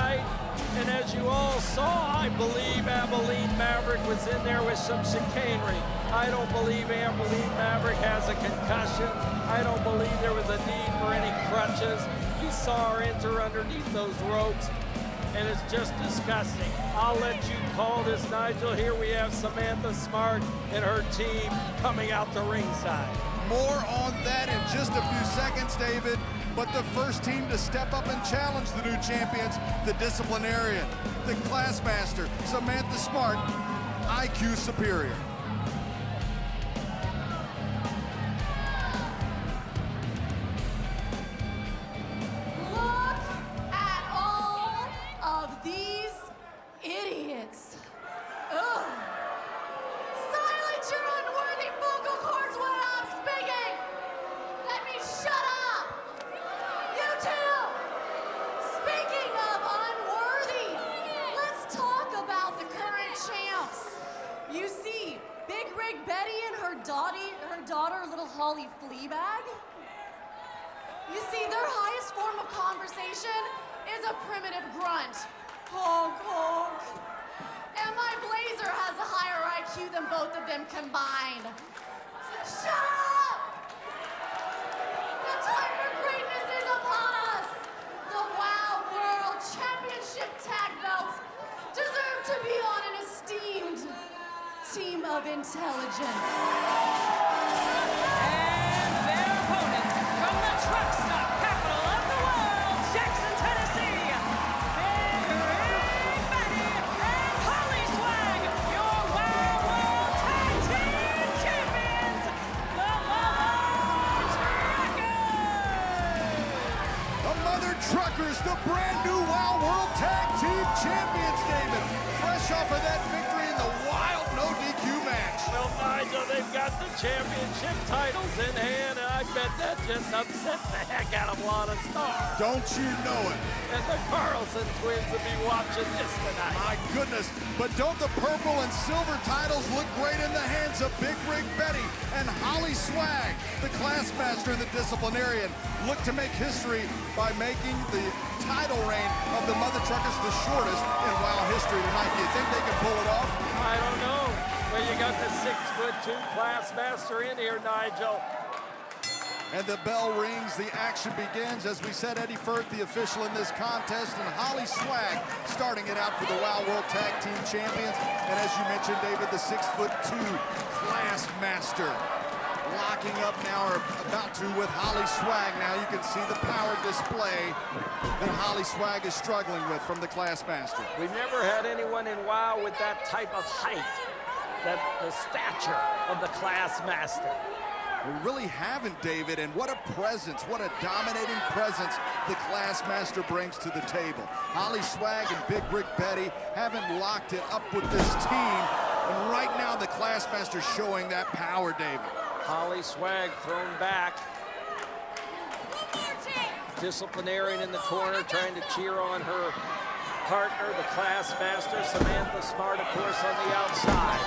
tonight. And as you all saw, I believe Abilene Maverick was in there with some chicanery. I don't believe Abilene Maverick has a concussion. I don't believe there was a need for any crutches. You saw her enter underneath those ropes, and it's just disgusting. I'll let you call this, Nigel. Here we have Samantha Smart and her team coming out to ringside. More on that in just a few seconds, David. But the first team to step up and challenge the new champions, the disciplinarian, the classmaster, Samantha Smart, IQ superior. Look at all of these idiots. Ugh. Silence your unworthy vocal cords when I'm speaking. Let me shut up. You two. Speaking of unworthy, let's talk about the current champs. You see, Big Rig Betty and her daughter, little Holly Fleabag. You see, their highest form of conversation is a primitive grunt. Honk, honk. And my blazer has a higher IQ than both of them combined. So shut up! The time for greatness is upon us. The WOW World Championship tag belts deserve to be on an esteemed team of intelligence. And their opponents from the truck stop capital of the world, Jackson, Tennessee, Big Rig Betty and Holly Swag, your WOW World Tag Team Champions, the Mother Truckers! The Mother Truckers, the brand new WOW World Tag Team Champions, David. Fresh off of that victory in the wild no DQ match. Well, Nigel, they've got the championship titles in hand, and I bet that just upsets the heck out of Lana Star. Don't you know it? And the Carlson twins will be watching this tonight. My goodness, but don't the purple and silver titles look great in the hands of Big Rig Betty and Holly Swag, the classmaster and the disciplinarian, look to make history by making the title reign of the Mother Truckers the shortest in WOW history tonight. Do you think they can pull it off? I don't know. Well, you got the 6'2" classmaster in here, Nigel. And the bell rings, the action begins. As we said, Eddie Firth, the official in this contest, and Holly Swag starting it out for the WOW World Tag Team Champions. And as you mentioned, David, the 6'2" class master. Locking up now, or about to, with Holly Swag. Now you can see the power display that Holly Swag is struggling with from the class master. We've never had anyone in WOW with that type of height, the stature of the class master. We really haven't, David, and what a presence, what a dominating presence the class master brings to the table. Holly Swag and Big Rig Betty haven't locked it up with this team, and right now the class master's showing that power, David. Holly Swag thrown back. Disciplinarian in the corner trying to cheer on her partner, the class master, Samantha Smart, of course, on the outside.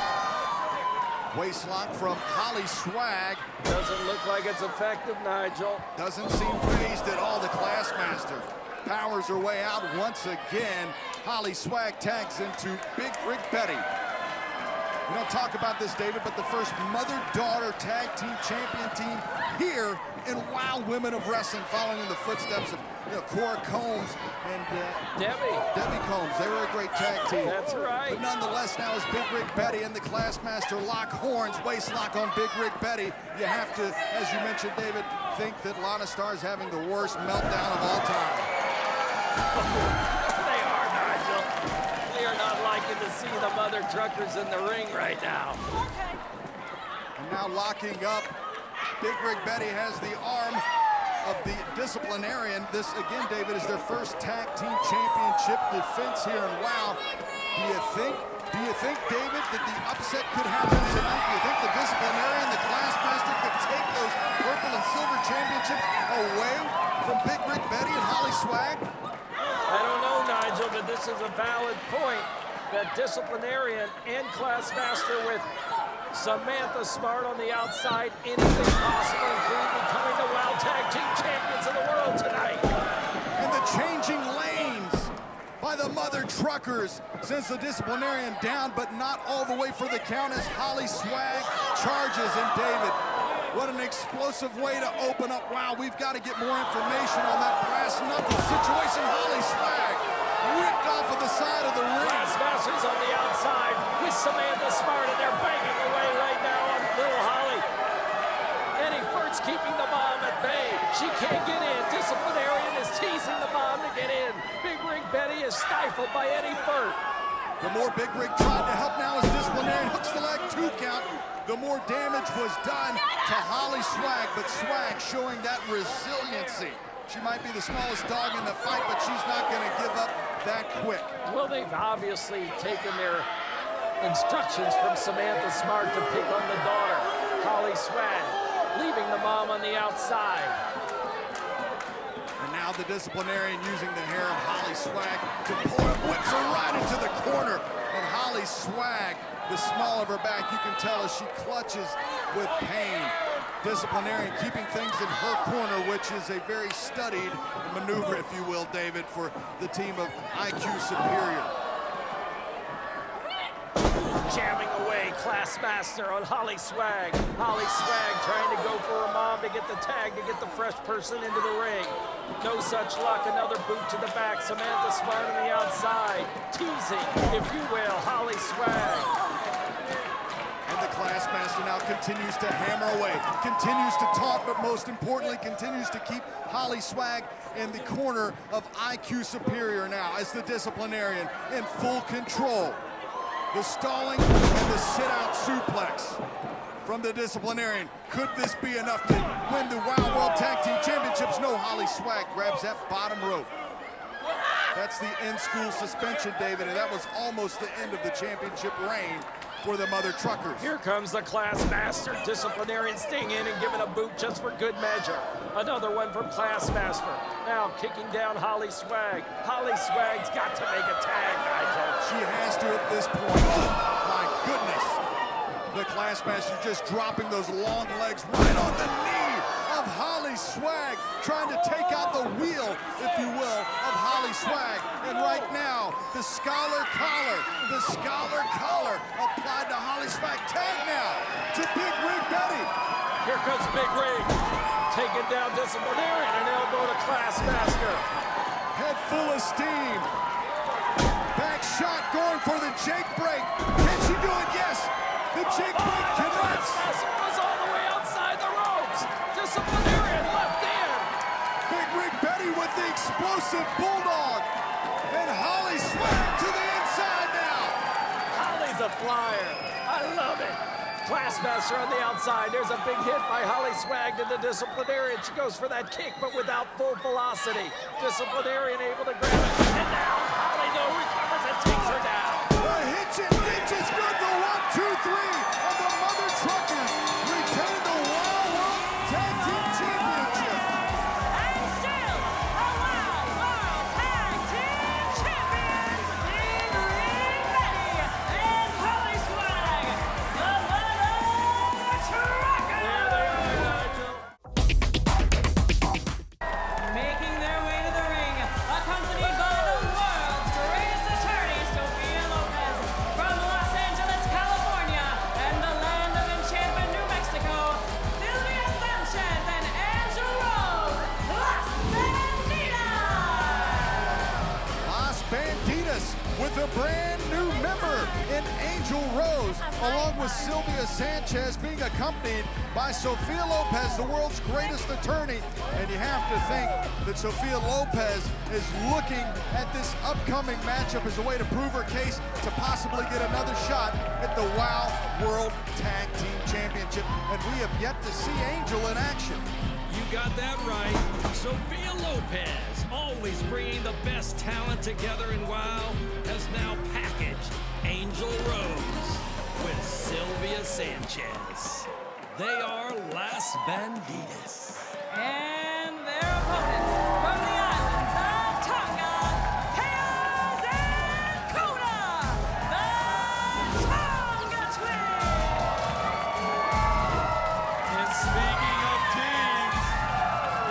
Waistlock from Holly Swag. Doesn't look like it's effective, Nigel. Doesn't seem phased at all, the class master. Powers her way out once again. Holly Swag tags into Big Rig Betty. We don't talk about this, David, but the first mother-daughter tag team champion team here in WOW Women of Wrestling, following in the footsteps of Cora Combs and Debbie Combs. They were a great tag team. That's right. But nonetheless, now as Big Rig Betty and the Classmaster lock horns, waist lock on Big Rig Betty, you have to, as you mentioned, David, think that Lana Starr's having the worst meltdown of all time. They are, Nigel. We are not liking to see the Mother Truckers in the ring right now. Okay. And now locking up, Big Rig Betty has the arm of the disciplinarian. This, again, David, is their first tag team championship defense here in WOW. Do you think, David, that the upset could happen tonight? Do you think the disciplinarian, the classmaster, could take those purple and silver championships away from Big Rig Betty and Holly Swag? I don't know, Nigel, but this is a valid point that disciplinarian and classmaster with Samantha Smart on the outside, anything possible, including becoming the WOW Tag Team Champions of the world tonight. And the changing lanes by by the Mother Truckers. Sends the disciplinarian down, but not all the way for the count as Holly Swag charges. And David, what an explosive way to open up. Wow, we've got to get more information on that brass knuckle situation. Holly Swag ripped off of the side of the ring. Masters on the outside with Samantha Smart, and they're banging away right now on little Holly. Eddie Furt's keeping the bomb at bay. She can't get in. Disciplinarian is teasing the bomb to get in. Big Rig Betty is stifled by Eddie Furt. The more Big Rig tried to help now as disciplinarian hooks the leg, 2 count. The more damage was done to Holly Swag, but Swag showing that resiliency. She might be the smallest dog in the fight, but she's not going to give up that quick. Well, they've obviously taken their instructions from Samantha Smart to pick on the daughter, Holly Swag, leaving the mom on the outside. And now the disciplinarian using the hair of Holly Swag to pull it, whips her right into the corner. And Holly Swag, the small of her back, you can tell as she clutches with pain. Disciplinarian keeping things in her corner, which is a very studied maneuver, if you will, David, for the team of IQ Superior. Jamming away, Classmaster on Holly Swag. Holly Swag trying to go for her mom to get the tag, to get the fresh person into the ring. No such luck, another boot to the back. Samantha Smart on the outside, teasing, if you will, Holly Swag. And the Classmaster now continues to hammer away, continues to taunt, but most importantly, continues to keep Holly Swag in the corner of IQ Superior now as the disciplinarian in full control. The stalling and the sit-out suplex from the disciplinarian. Could this be enough to win the WOW World Tag Team Championships? No, Holly Swag grabs that bottom rope. That's the in-school suspension, David, and that was almost the end of the championship reign for the Mother Truckers. Here comes the Classmaster. Disciplinarian staying in and giving a boot just for good measure. Another one from Classmaster. Now kicking down Holly Swag. Holly Swag's got to make a tag, Nigel. She has to at this point. Oh, my goodness. The Classmaster just dropping those long legs right on the knee of Holly Swag, trying to take out the wheel, if you will, of Holly Swag. And right now, the Scholar Collar applied to Holly Swag. Tag now to Big Rig Betty. Here comes Big Rig, taking down Disciplinarian, an elbow to Classmaster. Head full of steam. Back shot going for the Jake break. Can she do it? Yes. The Jake break connects. Classmaster was all the way outside the ropes. Disciplinarian left in. Big Rig Betty with the explosive bulldog. And Holly Swag to the inside now. Holly's a flyer. I love it. Classmaster on the outside. There's a big hit by Holly Swag to the Disciplinarian. She goes for that kick, but without full velocity. Disciplinarian able to grab it. And now Holly though recovers and takes her down. The hitch and ditch is good. The 1, 2, 3 of the Mother Truckers retain the WOW World Tag Team Championship. And still, the WOW World Tag Team Champions, Big Rig Betty and Holly Swag, the Mother Truckers. There they are, Nigel. Making their way to the ring, accompanied by the world's greatest attorney, Sophia Lopez, from Los Angeles, California, and the land of enchantment, New Mexico, Sylvia Sanchez and Angel Rose, Las Bandidas! Las Bandidas with a brand new member in Angel Rose, along with Sylvia Sanchez, being accompanied by Sophia Lopez, the world's greatest attorney. And you have to think that Sophia Lopez is looking at this upcoming matchup as a way to prove her case to possibly get another shot at the WOW World Tag Team Championship. And we have yet to see Angel in action. You got that right. Sophia Lopez, always bringing the best talent together in WOW, has now packaged Angel Rose with Sylvia Sanchez. They are Las Bandidas. And their opponents from the islands of Tonga, Chaos, and Kona, the Tonga Twins! And speaking of teams,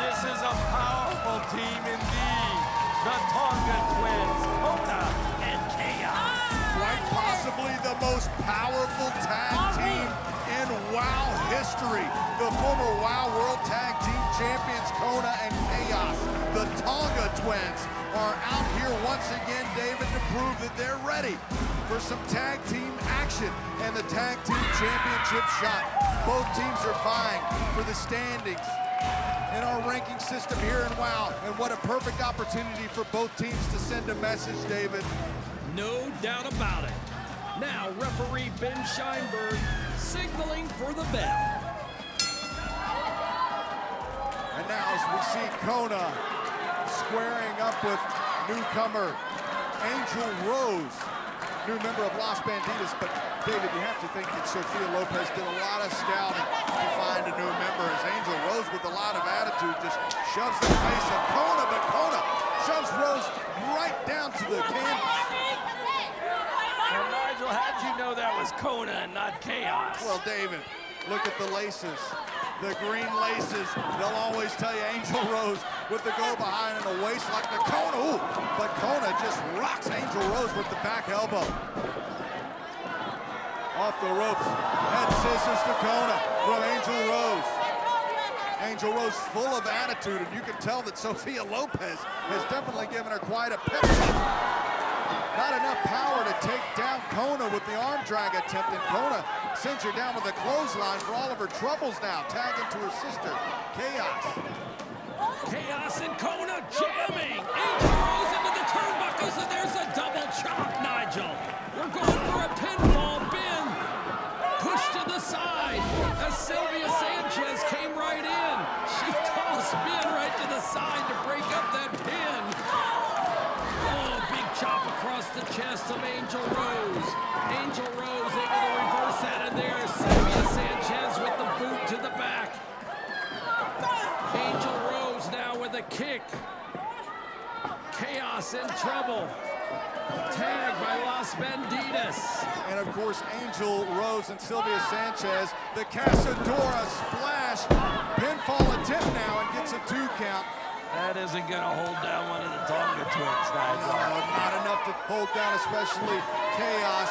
this is a powerful team indeed. The Tonga Twins. Kona history. The former WOW World Tag Team Champions Kona and Chaos, the Tonga Twins, are out here once again, David, to prove that they're ready for some tag team action and the tag team championship shot. Both teams are vying for the standings in our ranking system here in WOW, and what a perfect opportunity for both teams to send a message, David. No doubt about it. Now referee Ben Scheinberg signaling for the bell. And now as we see Kona squaring up with newcomer Angel Rose, new member of Los Bandidas. But David, you have to think that Sofia Lopez did a lot of scouting to find a new member, as Angel Rose, with a lot of attitude, just shoves the face of Kona, but Kona shoves Rose right down to the canvas. And Nigel, how'd you know that was Kona and not Chaos? Well, David, look at the laces. The green laces, they'll always tell you Angel Rose with the go behind and a waist like the Kona. Ooh, but Kona just rocks Angel Rose with the back elbow. Off the ropes, head scissors to Kona from Angel Rose. Angel Rose full of attitude, and you can tell that Sofia Lopez has definitely given her quite a pep talk. Not enough power to take down Kona with the arm drag attempt, and Kona sends her down with a clothesline for all of her troubles now, tagging to her sister, Chaos. Chaos and Kona jamming. Angel Rose into the turnbuckles, and there's a double chop, Nigel. We're going for a pinfall bin. Push to the side as Sylvia Sanchez came right in. She tossed Ben right to the side to break up that pin. Chop across the chest of Angel Rose. Angel Rose able to reverse that, and there's Sylvia Sanchez with the boot to the back. Angel Rose now with a kick. Chaos in trouble. Tag by Los Bandidas. And of course, Angel Rose and Sylvia Sanchez, the Casadora splash. Pinfall attempt now and gets a 2 count. That isn't going to hold down one of the Tonga Twins, Nigel. No, not enough to hold down, especially Chaos,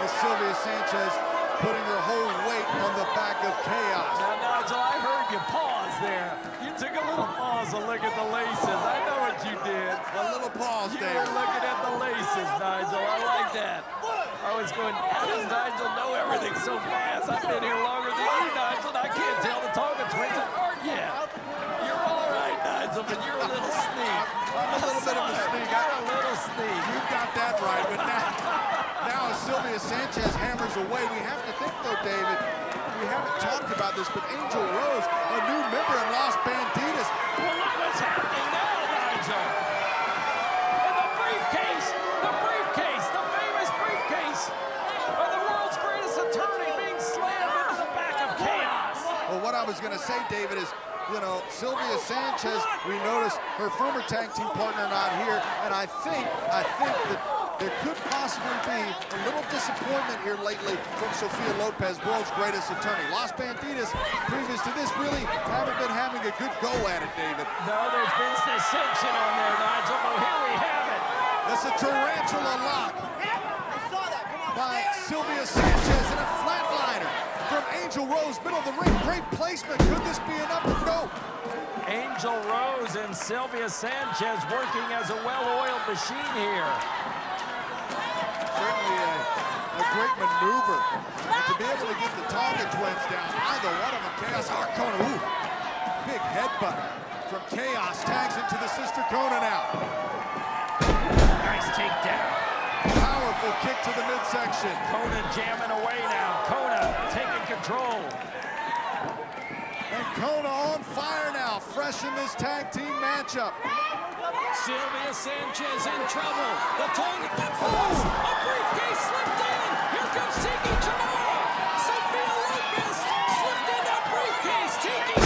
as Sylvia Sanchez putting her whole weight on the back of Chaos. Now, Nigel, I heard you pause there. You took a little pause to look at the laces. I know what you did. A little pause, You David. were looking at the laces, Nigel. I like that. I was going, how does Nigel know everything so fast? I've been here longer than you, Nigel, and I can't tell the Tonga Twins apart yet. You're all right, Nigel, but you're a little sneak. I'm a little bit of a sneak. You're a little sneak. You've got that right, but now as Sylvia Sanchez hammers away, we have to think, though, David, we haven't talked about this, but Angel Rose, a new member in Los Bandidas. Well, look what's happening now, Nigel. And the briefcase, the famous briefcase of the world's greatest attorney being slammed into the back of Chaos. Well, what I was going to say, David, is, you know, Sylvia Sanchez, we noticed her former tag team partner not here, and I think that there could possibly be a little disappointment here lately from Sofia Lopez, world's greatest attorney. Los Bandidas, previous to this, really haven't been having a good go at it, David. No, there's been dissension on there, Nigel, but here we have it. That's a tarantula lock by Sylvia Sanchez and a flatliner from Angel Rose, middle of the ring. Great placement. Could this be enough to go? Angel Rose and Sylvia Sanchez working as a well-oiled machine here. Certainly a great maneuver. And to be able to get the Tonga Twins down, either one of them, Chaos or Kona. Ooh, big headbutt from Chaos. Tags into the sister Kona now. Nice takedown. Powerful kick to the midsection. Kona jamming away now. Kona taking control. And Kona on fire now, fresh in this tag team matchup. Sylvia Sanchez in trouble. The Tonga Twins. A briefcase slipped in. Here comes Tiki Chamorro. Sofia Lopez slipped in that briefcase. Tiki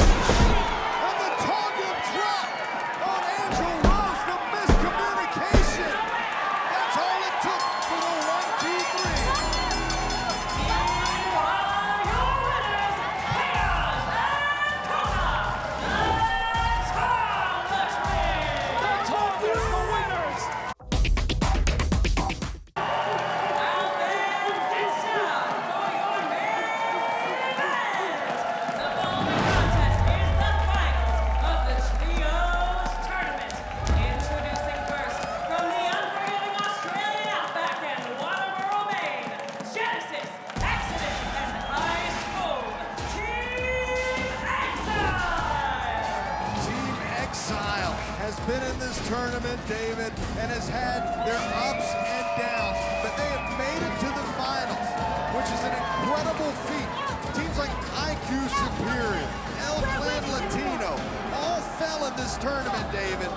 And the Tonga drop on Angel Rose, the miscommunication. That's all it took for the 1, 2, 3. The Tonga's the winners. tournament, David, and has had their ups and downs, but they have made it to the finals, which is an incredible feat. Teams like IQ Superior, El Clan Latino, all fell in this tournament, David,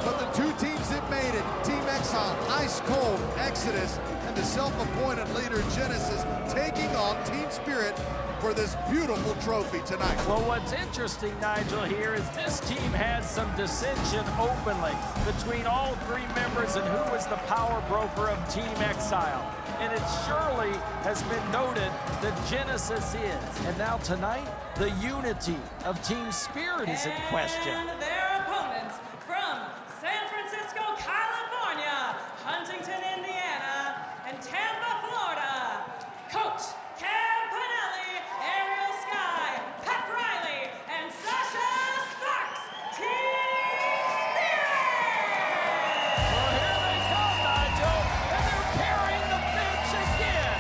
but the two teams that made it, Team Exile, Ice Cold, Exodus, and the self-appointed leader, Genesis, taking on Team Spirit for this beautiful trophy tonight. Well, what's interesting, Nigel, here is this team had some dissension openly between all three members and who was the power broker of Team Exile. And it surely has been noted that Genesis is. And now tonight, the unity of Team Spirit is in question. And their opponents from San Francisco, California, Huntington, Indiana, and Tampa, Florida, Coach Campanelli, Ariel Sky, Pep Riley, and Sasha Sparks, Team Spirit! Well, here they come, Nigel, and they're carrying the bench again.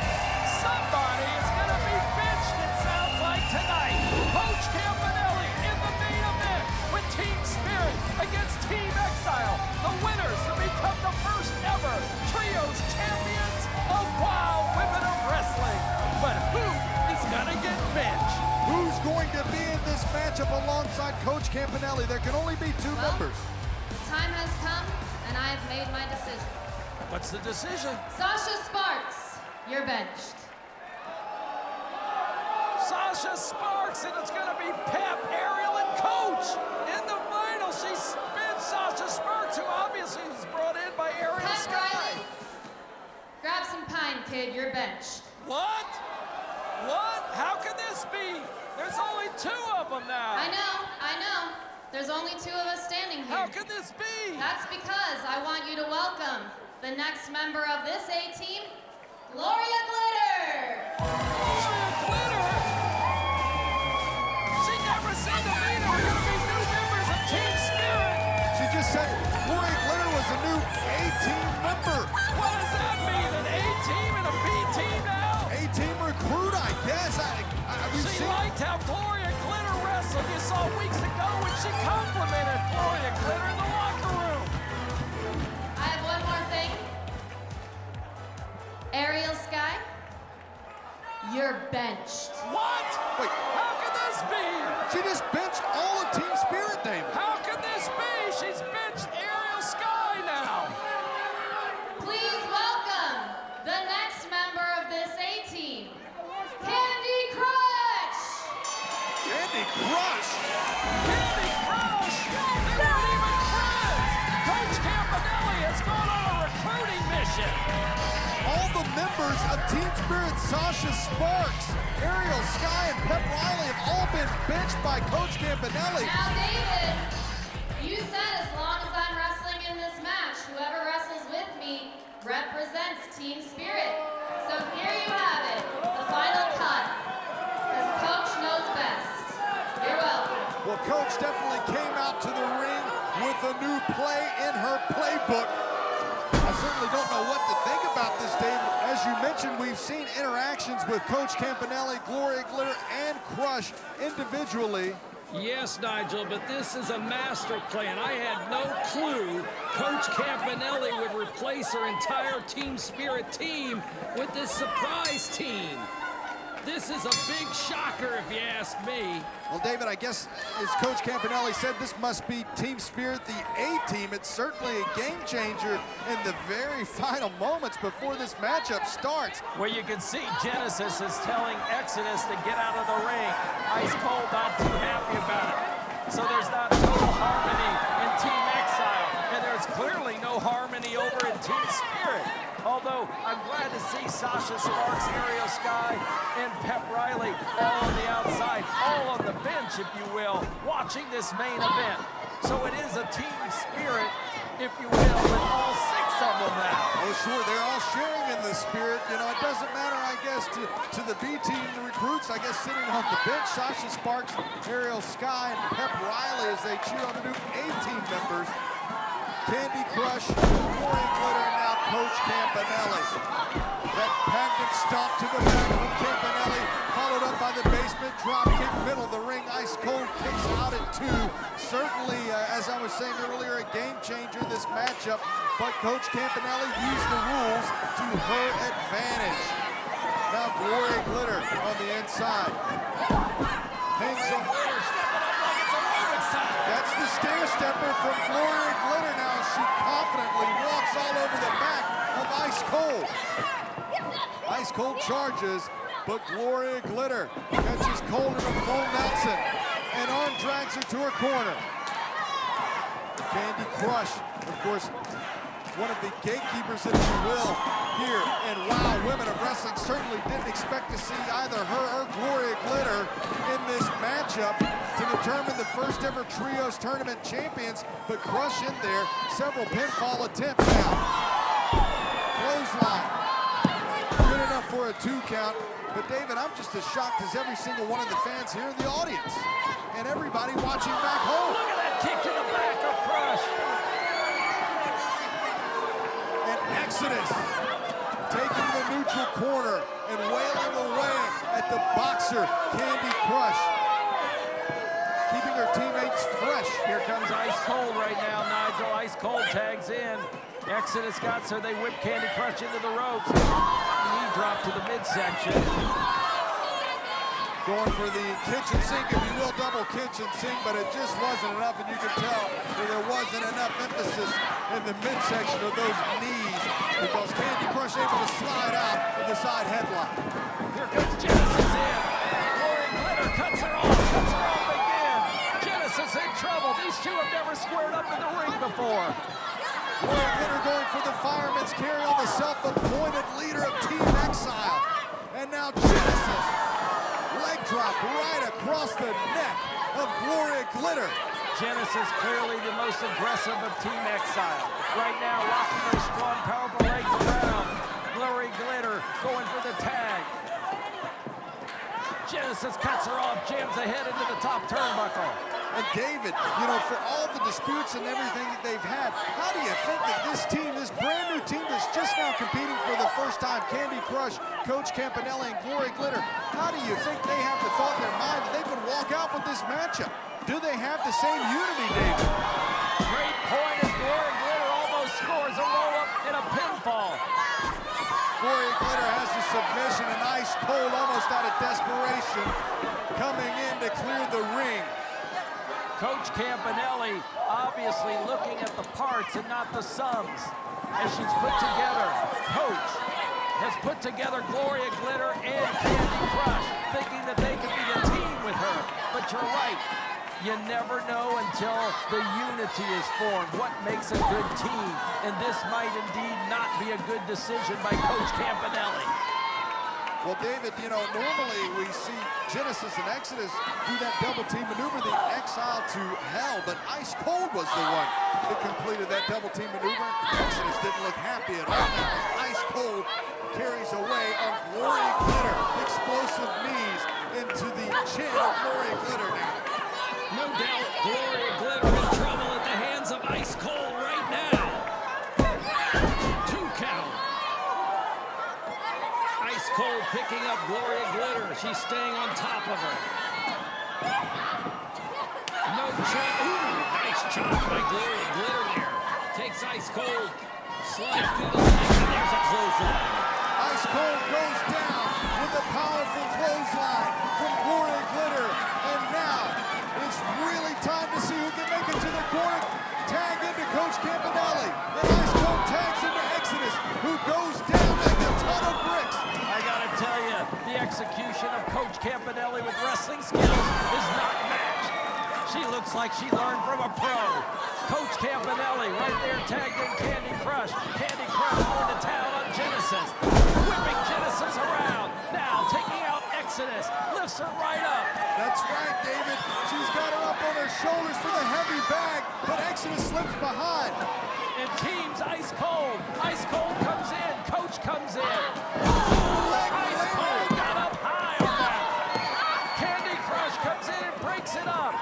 Somebody is going to be benched, it sounds like, tonight. Coach Campanelli in the main event with Team Spirit against Team Exile, the winners to become the first ever Trios champions of WOW Women of Wrestling. But who is going to get benched? Who's going to be in this matchup alongside Coach Campanelli? There can only be two members. The time has come, and I have made my decision. What's the decision? Sasha Sparks, you're benched. Sasha Sparks, and it's going to be Pep, Ariel, and Coach in the final. She spins Sasha Sparks, who obviously is brought in by Ariel Pep Sky. Riley, grab some pine, kid, you're benched. What? What? How can this be? There's only two of them now. I know. There's only two of us standing here. How can this be? That's because I want you to welcome the next member of this A-team, Gloria Glitter. Gloria Glitter? She never said to me there were going to be new members of Team Spirit. She just said Gloria Glitter was a new A-team member. What does that mean? An A-team and a B-team now? A-team recruit, I guess. We've She seen liked how Gloria Glitter wrestled. You saw weeks ago when she complimented Gloria Glitter in the locker room. I have one more thing. Ariel Sky, you're benched. What? Wait. How can this be? She just benched all of Team Spirit, David. How can this be? She's benched Ariel Sky now. Please welcome the next member of this A-team, Candy Crush. Candy Crush. Candy Crush! They weren't even friends! Coach Campanelli has gone on a recruiting mission. All the members of Team Spirit, Sasha Sparks, Ariel Sky, and Pep Riley have all been benched by Coach Campanelli. Now, David, you said as long as I'm wrestling in this match, whoever wrestles with me represents Team Spirit. So here you have it, the final cut, because Coach knows best. You're welcome. Well, Coach definitely came out to the ring with a new play in her playbook. I certainly don't know what to think about this, David. As you mentioned, we've seen interactions with Coach Campanelli, Gloria Glitter, and Crush individually. Yes, Nigel, but this is a master plan. I had no clue Coach Campanelli would replace her entire Team Spirit team with this surprise team. This is a big shocker, if you ask me. Well, David, I guess, as Coach Campanelli said, this must be Team Spirit, the A-team. It's certainly a game changer in the very final moments before this matchup starts. Well, you can see Genesis is telling Exodus to get out of the ring. Ice Cold not too happy about it. So there's not total harmony in Team Exile, and there's clearly no harmony over in Team Spirit. Although I'm glad to see Sasha Sparks, Ariel Sky, and Pep Riley all on the outside, all on the bench, if you will, watching this main event. So it is a Team Spirit, if you will, with all six of them now. Oh, sure, they're all sharing in the spirit. You know, it doesn't matter, I guess, to the B-team recruits, I guess, sitting on the bench, Sasha Sparks, Ariel Sky, and Pep Riley as they cheer on the new A-team members. Candy Crush, Gloria Glitter, and now Coach Campanelli. That patent stomp to the back from Campanelli, followed up by the basement drop kick, middle of the ring, Ice Cold kicks out at 2. certainly, as I was saying earlier, a game changer, this matchup. But Coach Campanelli used the rules to her advantage. Now Gloria Glitter on the inside. Hangs on. That's the stair stepper from Gloria Glitter now. She confidently walks all over the back of Ice Cold. Ice Cold charges, but Gloria Glitter catches Cold in a full Nelson and arm drags her to her corner. Candy Crush, of course, one of the gatekeepers, if you will, here. And wow, Women of Wrestling certainly didn't expect to see either her or Gloria Glitter in this matchup to determine the first ever Trios Tournament champions, but Crush in there, several pinfall attempts now. Clothesline, good enough for a 2 count, but David, I'm just as shocked as every single one of the fans here in the audience, and everybody watching back home. Look at that kick to the back of Crush. Exodus taking the neutral corner and wailing away at the boxer Candy Crush, keeping her teammates fresh. Here comes Ice Cold right now, Nigel. Ice Cold tags in. Exodus got so they whip Candy Crush into the ropes. Knee drop to the midsection. Going for the kitchen sink, if you will, double kitchen sink, but it just wasn't enough, and you can tell that there wasn't enough emphasis in the midsection of those knees, because Candy Crush able to slide out of the side headlock. Here comes Genesis in. Gloria Glitter cuts her off again. Genesis in trouble. These two have never squared up in the ring before. Gloria Glitter going for the fireman's carry on the self-appointed leader of Team Exile. And now Genesis. Leg drop right across the neck of Gloria Glitter. Genesis clearly the most aggressive of Team Exile. Right now, locking those strong, powerful legs around. Gloria Glitter going for the tag. Genesis cuts her off, jams the head into the top turnbuckle. And David, you know, for all the disputes and everything that they've had, how do you think that this team, this brand new team that's just now competing for the first time, Candy Crush, Coach Campanelli, and Gloria Glitter, how do you think they have the thought in their mind that they could walk out with this matchup? Do they have the same unity, David? Great point as Gloria Glitter almost scores a roll-up and a pinfall. Gloria Glitter has the submission, and Ice Cold, almost out of desperation, coming in to clear the ring. Coach Campanelli obviously looking at the parts and not the sums as she's put together. Coach has put together Gloria Glitter and Candy Crush, thinking that they could be a team with her. But you're right, you never know until the unity is formed. What makes a good team? And this might indeed not be a good decision by Coach Campanelli. Well, David, you know, normally we see Genesis and Exodus do that double team maneuver, the Exile to Hell, but Ice Cold was the one that completed that double team maneuver. Exodus didn't look happy at all. Now, Ice Cold carries away on Gloria Glitter. Explosive knees into the chin of Gloria Glitter now. No doubt Gloria Glitter in trouble at the hands of Ice Cold right now. 2 count. Ice Cold picking up Gloria Glitter. She's staying on top of her. No chop. Ooh, nice chop by Gloria Glitter there. Takes Ice Cold. Slide through the legs, and there's a clothesline. Ice Cold goes down with a powerful clothesline from Gloria Glitter. And now it's really time to see who can make it to the corner. Tag into Coach Campanelli. And Ice Cold tags into Exodus, who goes down like a ton of bricks. I gotta tell you, the execution of Coach Campanelli with wrestling skills is not matched. She looks like she learned from a pro. Coach Campanelli right there tagged in Candy Crush. Candy Crush going to town on Genesis. Whipping Genesis around. Now taking out Exodus. Lifts her right up. That's right, David. She's got her up on her shoulders for the heavy bag, but Exodus slips behind. And teams Ice Cold. Ice Cold comes in. Coach comes in. Ice Cold got up high on that. Candy Crush comes in and breaks it up.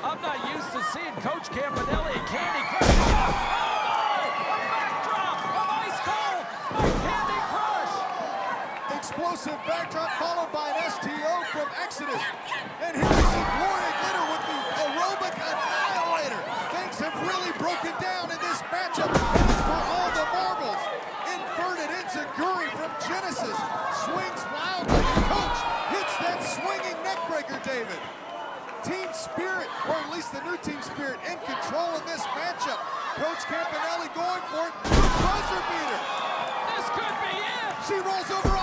I'm not used to seeing Coach Campanelli and Candy Crush. Oh, a backdrop of Ice Cold by Candy Crush. Explosive backdrop followed by an STO from Exodus. And here we see Gloria Glitter with the aerobic really broken down in this matchup, and it's for all the marbles. Inverted enziguri from Genesis swings wildly, and Coach hits that swinging neckbreaker, David. Team spirit, or at least the new team spirit, in control in this matchup. Coach Campanelli going for it. Buzzer beater. This could be it. She rolls over